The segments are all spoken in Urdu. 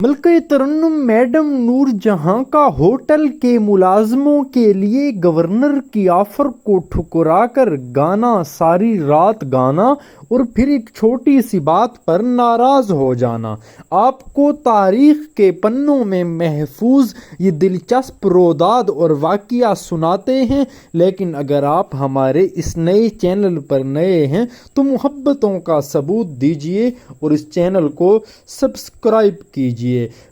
ملکہ ترنم میڈم نور جہاں کا ہوٹل کے ملازموں کے لیے گورنر کی آفر کو ٹھکرا کر گانا، ساری رات گانا اور پھر ایک چھوٹی سی بات پر ناراض ہو جانا آپ کو تاریخ کے پنوں میں محفوظ یہ دلچسپ روداد اور واقعہ سناتے ہیں، لیکن اگر آپ ہمارے اس نئے چینل پر نئے ہیں تو محبتوں کا ثبوت دیجیے اور اس چینل کو سبسکرائب کیجیے۔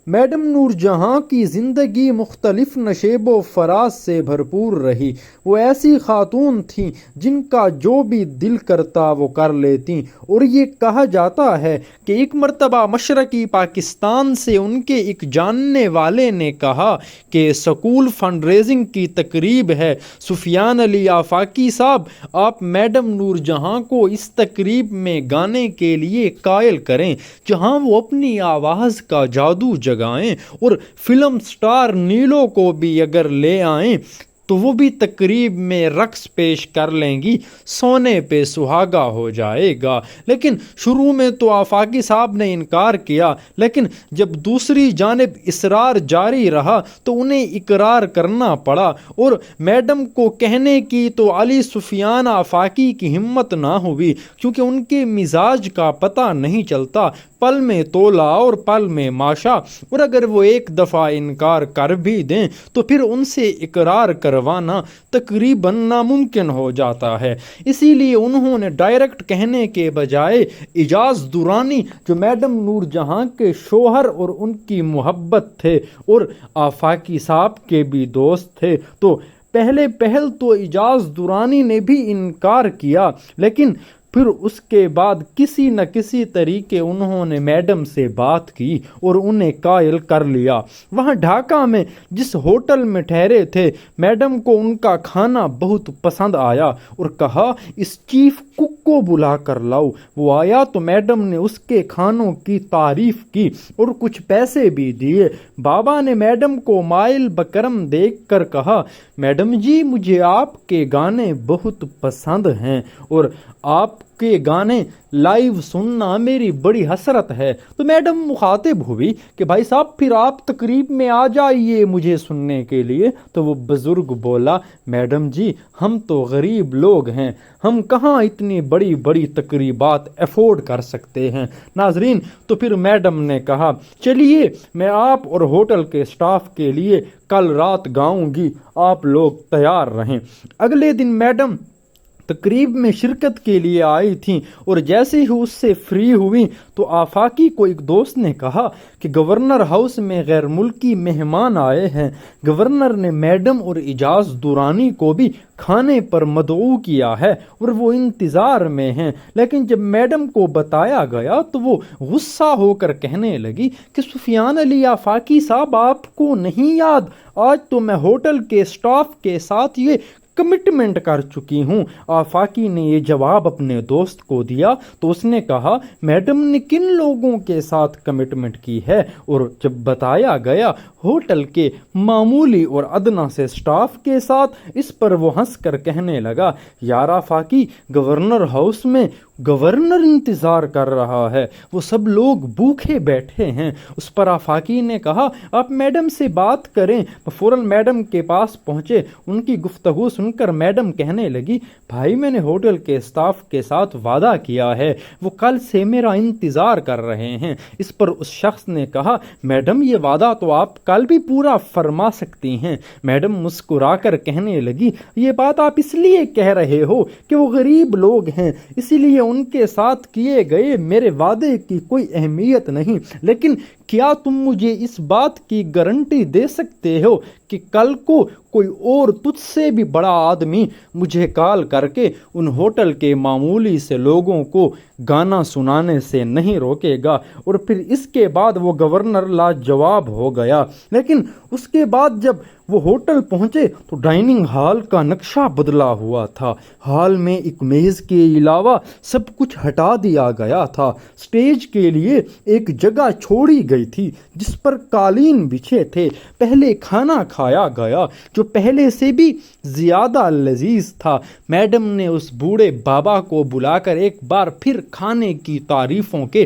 میڈم نور جہاں کی زندگی مختلف نشیب و فراز سے بھرپور رہی۔ وہ ایسی خاتون تھیں جن کا جو بھی دل کرتا وہ کر لیتیں، اور یہ کہا جاتا ہے کہ ایک مرتبہ مشرقی پاکستان سے ان کے ایک جاننے والے نے کہا کہ سکول فنڈ ریزنگ کی تقریب ہے، سفیان علی آفاقی صاحب آپ میڈم نور جہاں کو اس تقریب میں گانے کے لیے قائل کریں، جہاں وہ اپنی آواز کا جادو جگائیں، اور فلم سٹار نیلو کو بھی اگر لے آئیں تو وہ بھی تقریب میں رقص پیش کر لیں گی، سونے پہ سہاگا ہو جائے گا۔ لیکن شروع میں تو آفاقی صاحب نے انکار کیا، لیکن جب دوسری جانب اصرار جاری رہا تو انہیں اقرار کرنا پڑا، اور میڈم کو کہنے کی تو علی سفیان آفاقی کی ہمت نہ ہوئی، کیونکہ ان کے مزاج کا پتہ نہیں چلتا، پل میں تولا اور پل میں ماشا، اور اگر وہ ایک دفعہ انکار کر بھی دیں تو پھر ان سے اقرار کروانا تقریباً ناممکن ہو جاتا ہے۔ اسی لیے انہوں نے ڈائریکٹ کہنے کے بجائے اعجاز درانی، جو میڈم نور جہاں کے شوہر اور ان کی محبت تھے اور آفاقی صاحب کے بھی دوست تھے، تو پہل تو اعجاز درانی نے بھی انکار کیا، لیکن پھر اس کے بعد کسی نہ کسی طریقے انہوں نے میڈم سے بات کی اور انہیں قائل کر لیا۔ وہاں ڈھاکہ میں جس ہوٹل میں ٹھہرے تھے، میڈم کو ان کا کھانا بہت پسند آیا اور کہا اس چیف کک کو بلا کر لاؤ۔ وہ آیا تو میڈم نے اس کے کھانوں کی تعریف کی اور کچھ پیسے بھی دیے۔ بابا نے میڈم کو مائل بکرم دیکھ کر کہا، میڈم جی مجھے آپ کے گانے بہت پسند ہیں اور آپ کے گانے لائیو سننا میری بڑی حسرت ہے۔ تو میڈم مخاطب ہوئی کہ بھائی صاحب پھر آپ تقریب میں آ جائیے مجھے سننے کے لیے۔ تو وہ بزرگ بولا، میڈم جی ہم تو غریب لوگ ہیں، ہم کہاں اتنی بڑی بڑی تقریبات افورڈ کر سکتے ہیں۔ ناظرین، تو پھر میڈم نے کہا چلیے میں آپ اور ہوٹل کے سٹاف کے لیے کل رات گاؤں گی، آپ لوگ تیار رہیں۔ اگلے دن میڈم تقریب میں شرکت کے لیے آئی تھیں، اور جیسے ہی اس سے فری ہوئیں تو آفاقی کو ایک دوست نے کہا کہ گورنر ہاؤس میں غیر ملکی مہمان آئے ہیں۔ گورنر نے میڈم اور اعجاز درانی کو بھی کھانے پر مدعو کیا ہے اور وہ انتظار میں ہیں۔ لیکن جب میڈم کو بتایا گیا تو وہ غصہ ہو کر کہنے لگی کہ سفیان علی آفاقی صاحب آپ کو نہیں یاد، آج تو میں ہوٹل کے سٹاف کے ساتھ یہ کمٹمنٹ کر چکی ہوں۔ آفاقی نے یہ جواب اپنے دوست کو دیا تو اس نے کہا میڈم نے کن لوگوں کے ساتھ کمٹمنٹ کی ہے، اور جب بتایا گیا ہوٹل کے معمولی اور ادنا سے سٹاف کے ساتھ، اس پر وہ ہنس کر کہنے لگا، یار آفاقی گورنر ہاؤس میں گورنر انتظار کر رہا ہے، وہ سب لوگ بھوکے بیٹھے ہیں۔ اس پر آفاقی نے کہا آپ میڈم سے بات کریں۔ فوراً میڈم کے پاس پہنچے، ان کی گفتگو سن کر میڈم کہنے لگی، بھائی میں نے ہوٹل کے سٹاف کے ساتھ وعدہ کیا ہے، وہ کل سے میرا انتظار کر رہے ہیں۔ اس پر اس شخص نے کہا، میڈم یہ وعدہ تو آپ کل بھی پورا فرما سکتی ہیں۔ میڈم مسکرا کر کہنے لگی، یہ بات آپ اس لیے کہہ رہے ہو کہ وہ غریب لوگ ہیں، اسی لیے ان کے ساتھ کیے گئے میرے وعدے کی کوئی اہمیت نہیں، لیکن کیا تم مجھے اس بات کی گارنٹی دے سکتے ہو کہ کل کو کوئی اور تجھ سے بھی بڑا آدمی مجھے کال کر کے ان ہوٹل کے معمولی سے لوگوں کو گانا سنانے سے نہیں روکے گا؟ اور پھر اس کے بعد وہ گورنر لاجواب ہو گیا۔ لیکن اس کے بعد جب وہ ہوٹل پہنچے تو ڈائننگ ہال کا نقشہ بدلا ہوا تھا۔ ہال میں ایک میز کے علاوہ سب کچھ ہٹا دیا گیا تھا۔ سٹیج کے لیے ایک جگہ چھوڑی گئی تھی جس پر قالین بچھے تھے۔ پہلے کھانا کھایا گیا جو پہلے سے بھی زیادہ لذیذ تھا۔ میڈم نے اس بوڑھے بابا کو بلا کر ایک بار پھر کھانے کی تعریفوں کے